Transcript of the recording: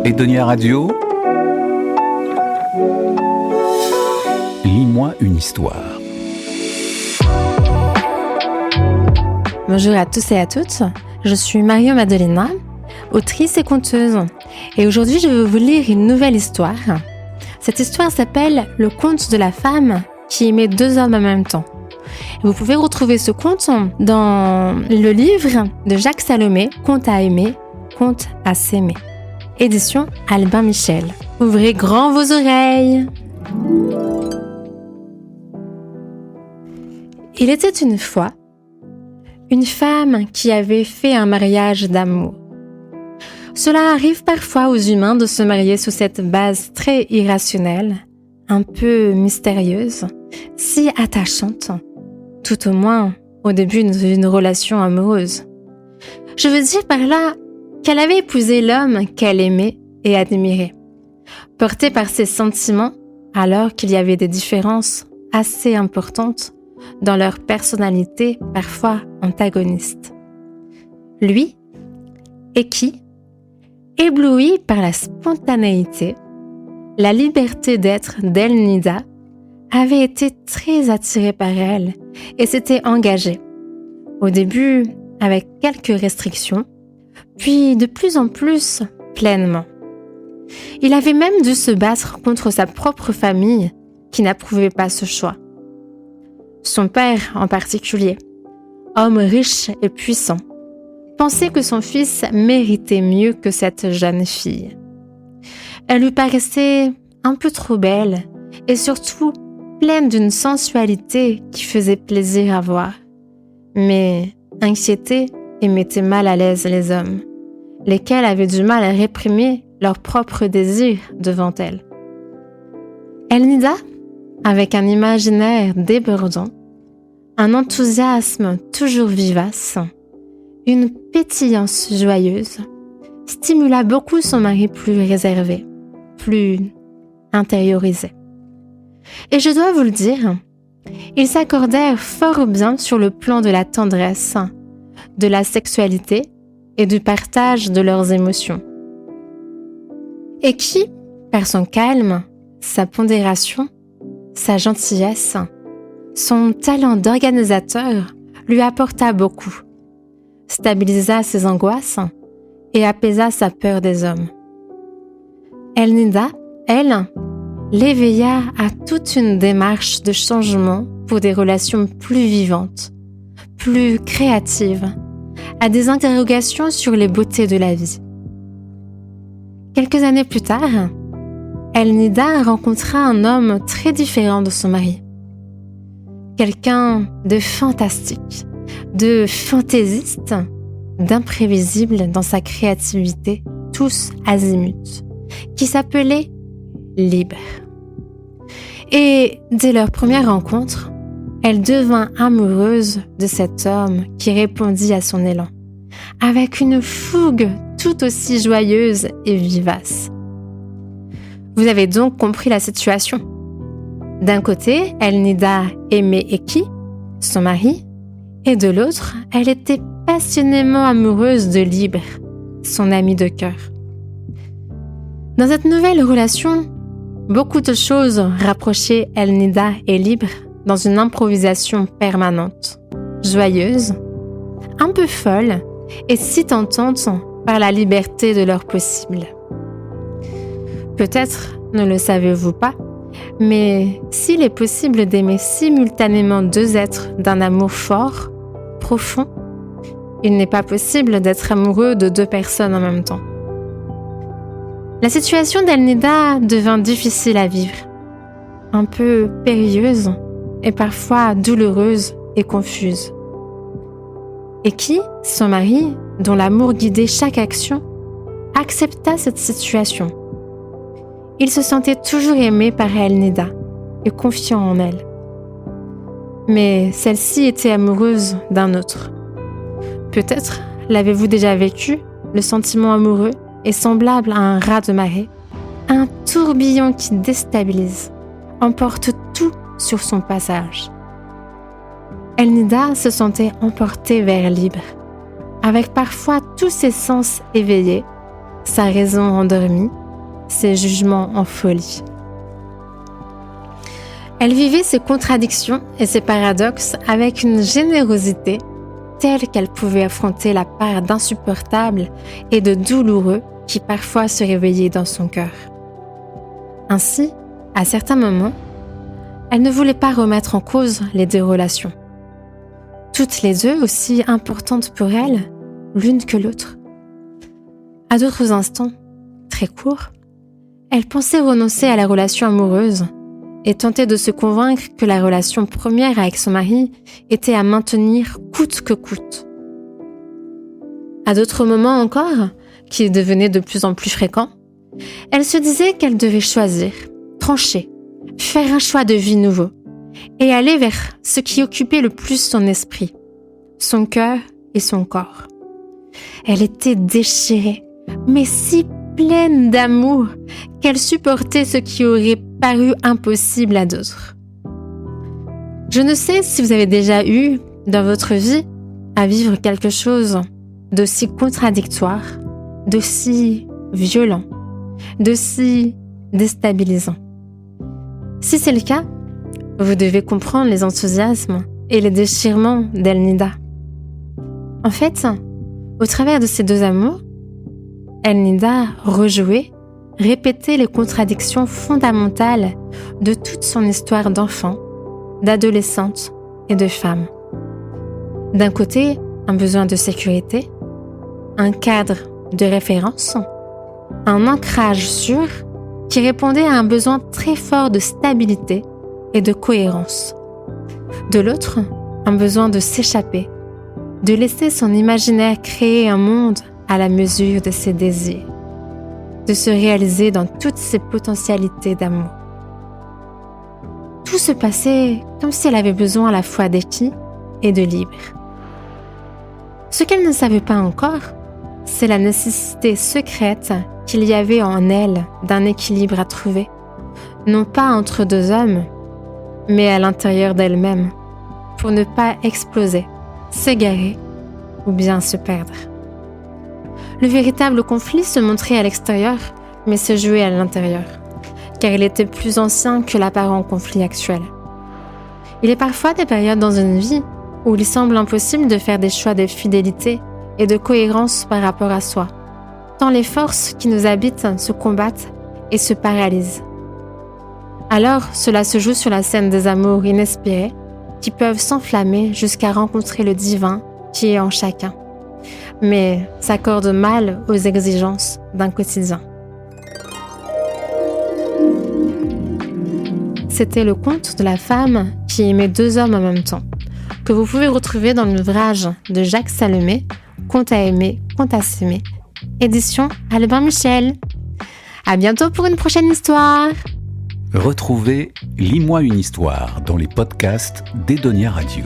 Edonia Radio, lis-moi une histoire. Bonjour à tous et à toutes, je suis Mario Maddalena, autrice et conteuse. Et aujourd'hui, je vais vous lire une nouvelle histoire. Cette histoire s'appelle « Le conte de la femme qui aimait deux hommes en même temps ». Vous pouvez retrouver ce conte dans le livre de Jacques Salomé, Conte à aimer, conte à s'aimer. Édition Albin Michel. Ouvrez grand vos oreilles. Il était une fois une femme qui avait fait un mariage d'amour. Cela arrive parfois aux humains de se marier sous cette base très irrationnelle, un peu mystérieuse, si attachante, tout au moins au début d'une relation amoureuse. Je veux dire par là qu'elle avait épousé l'homme qu'elle aimait et admirait, portée par ses sentiments alors qu'il y avait des différences assez importantes dans leur personnalité parfois antagonistes. Lui, Eki, ébloui par la spontanéité, la liberté d'être d'El-Nida, avait été très attiré par elle et s'était engagé. Au début, avec quelques restrictions, puis de plus en plus pleinement. Il avait même dû se battre contre sa propre famille qui n'approuvait pas ce choix. Son père en particulier, homme riche et puissant, pensait que son fils méritait mieux que cette jeune fille. Elle lui paraissait un peu trop belle et surtout pleine d'une sensualité qui faisait plaisir à voir, mais inquiétait et mettait mal à l'aise les hommes, lesquels avaient du mal à réprimer leurs propres désirs devant elle. El-Nida, avec un imaginaire débordant, un enthousiasme toujours vivace, une pétillance joyeuse, stimula beaucoup son mari plus réservé, plus intériorisé. Et je dois vous le dire, ils s'accordèrent fort bien sur le plan de la tendresse, de la sexualité et du partage de leurs émotions. Et qui, par son calme, sa pondération, sa gentillesse, son talent d'organisateur lui apporta beaucoup, stabilisa ses angoisses et apaisa sa peur des hommes. El-Nida, elle, l'éveilla à toute une démarche de changement pour des relations plus vivantes, plus créatives, à des interrogations sur les beautés de la vie. Quelques années plus tard, El-Nida rencontra un homme très différent de son mari. Quelqu'un de fantastique, de fantaisiste, d'imprévisible dans sa créativité, tous azimuts, qui s'appelait Libre. Et dès leur première rencontre, elle devint amoureuse de cet homme qui répondit à son élan, avec une fougue tout aussi joyeuse et vivace. Vous avez donc compris la situation. D'un côté, El-Nida aimait Eki, son mari, et de l'autre, elle était passionnément amoureuse de Libre, son ami de cœur. Dans cette nouvelle relation, beaucoup de choses rapprochaient El-Nida et Libre dans une improvisation permanente, joyeuse, un peu folle et si tentante par la liberté de leur possible. Peut-être ne le savez-vous pas, mais s'il est possible d'aimer simultanément deux êtres d'un amour fort, profond, il n'est pas possible d'être amoureux de deux personnes en même temps. La situation d'El-Nida devint difficile à vivre, un peu périlleuse et parfois douloureuse et confuse. Eki, son mari, dont l'amour guidait chaque action, accepta cette situation. Il se sentait toujours aimé par El-Nida et confiant en elle. Mais celle-ci était amoureuse d'un autre. Peut-être l'avez-vous déjà vécu, le sentiment amoureux est semblable à un raz de marée, un tourbillon qui déstabilise, emporte tout sur son passage. Elnida se sentait emportée vers Libre, avec parfois tous ses sens éveillés, sa raison endormie, ses jugements en folie. Elle vivait ses contradictions et ses paradoxes avec une générosité telle qu'elle pouvait affronter la part d'insupportable et de douloureux qui parfois se réveillait dans son cœur. Ainsi, à certains moments, elle ne voulait pas remettre en cause les deux relations. Toutes les deux aussi importantes pour elle, l'une que l'autre. À d'autres instants, très courts, elle pensait renoncer à la relation amoureuse et tentait de se convaincre que la relation première avec son mari était à maintenir coûte que coûte. À d'autres moments encore, qui devenaient de plus en plus fréquents, elle se disait qu'elle devait choisir, trancher, faire un choix de vie nouveau et aller vers ce qui occupait le plus son esprit, son cœur et son corps. Elle était déchirée, mais si pleine d'amour qu'elle supportait ce qui aurait paru impossible à d'autres. Je ne sais si vous avez déjà eu, dans votre vie, à vivre quelque chose d'aussi contradictoire, d'aussi violent, d'aussi déstabilisant. Si c'est le cas, vous devez comprendre les enthousiasmes et les déchirements d'Elnida. En fait, au travers de ces deux amours, Elnida rejouait, répétait les contradictions fondamentales de toute son histoire d'enfant, d'adolescente et de femme. D'un côté, un besoin de sécurité, un cadre de référence, un ancrage sûr qui répondait à un besoin très fort de stabilité et de cohérence. De l'autre, un besoin de s'échapper, de laisser son imaginaire créer un monde à la mesure de ses désirs, de se réaliser dans toutes ses potentialités d'amour. Tout se passait comme si elle avait besoin à la fois d'équilibre et de libre. Ce qu'elle ne savait pas encore, c'est la nécessité secrète qu'il y avait en elle d'un équilibre à trouver, non pas entre deux hommes, mais à l'intérieur d'elle-même, pour ne pas exploser, s'égarer ou bien se perdre. Le véritable conflit se montrait à l'extérieur, mais se jouait à l'intérieur, car il était plus ancien que l'apparent conflit actuel. Il est parfois des périodes dans une vie où il semble impossible de faire des choix de fidélité et de cohérence par rapport à soi, tant les forces qui nous habitent se combattent et se paralysent. Alors, cela se joue sur la scène des amours inespérés qui peuvent s'enflammer jusqu'à rencontrer le divin qui est en chacun, mais s'accordent mal aux exigences d'un quotidien. C'était le conte de la femme qui aimait deux hommes en même temps, que vous pouvez retrouver dans l'ouvrage de Jacques Salomé, Conte à aimer, conte à s'aimer, édition Albin Michel. À bientôt pour une prochaine histoire. Retrouvez Lis-moi une histoire dans les podcasts d'Edonia Radio.